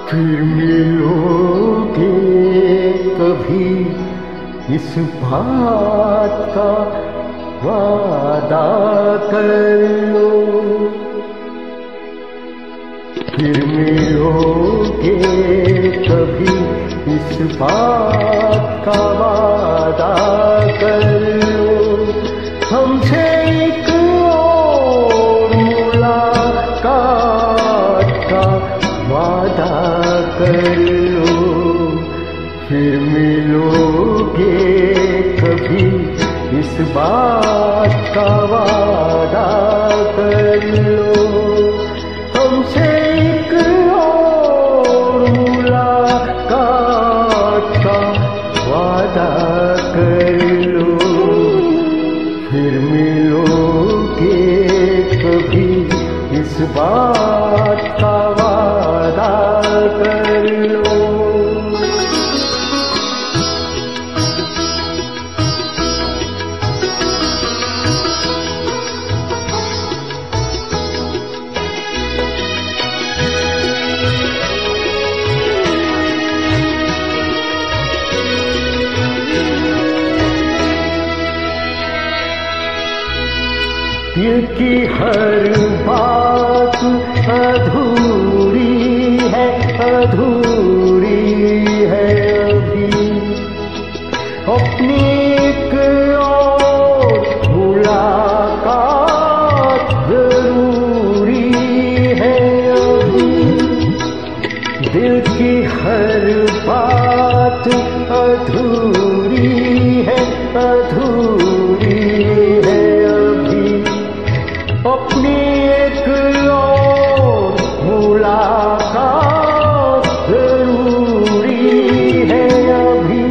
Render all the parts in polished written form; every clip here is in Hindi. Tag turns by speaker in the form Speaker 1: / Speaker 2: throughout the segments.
Speaker 1: फिर मिलोगे कभी, इस बात का वादा कर लो। फिर मिलोगे कभी, इस बात का वादा कर लो। हमसे एक और मुलाकात का वादा कर लो। फिर मिलोगे कभी, इस बात का वादा कर लो। हमसे एक और मुलाकात का वादा कर लो। फिर मिलोगे कभी, इस बात का वादा कर लो। दिल की हर बात अधूरी है, अधूरी है अभी। अपनी एक और मुलाकात जरूरी है अभी। दिल की हर बात अधूरी है, अधूरी है अभी। अपनी एक और मुलाकात जरूरी है अभी।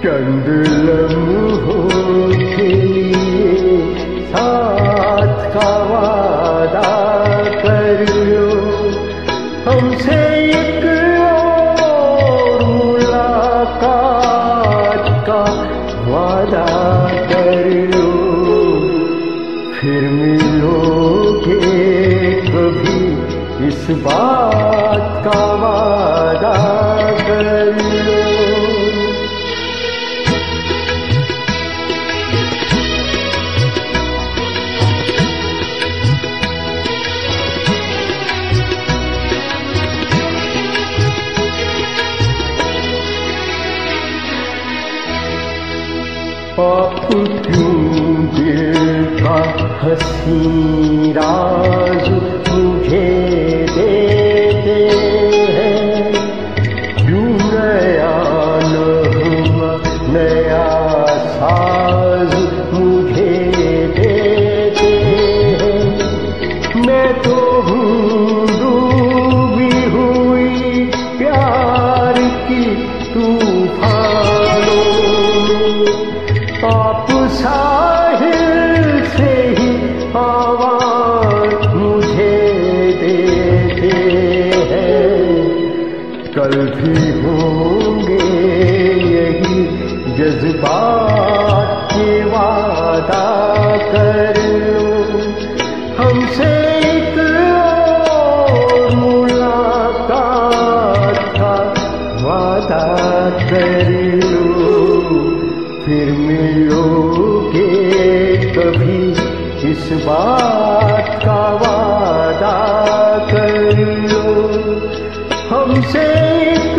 Speaker 1: चंद लम्हों के लिए साथ का वादा कर लो। हमसे एक और मुलाकात का वादा कर लो। फिर मिलोगे कभी, इस बात का वादा कर लो। आप क्यों दिल का हंसी राज मुझे देते हैं? क्यों नया नगमा, नया साज मुझे देते हैं? मैं तो हूँ डूबी हुई प्यार की तूफानों। आप साहिल से ही आवाज मुझे देते हैं। कल भी होंगे यही जज्बात के वादा कर लो। हमसे एक और मुलाकात का वादा कर लो। फिर मिलोगे कभी, इस बात का वादा कर लो। हमसे एक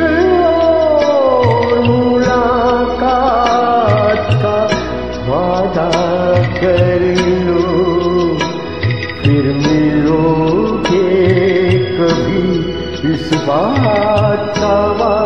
Speaker 1: और मुलाकात का वादा कर लो। फिर मिलोगे कभी, इस बात का वादा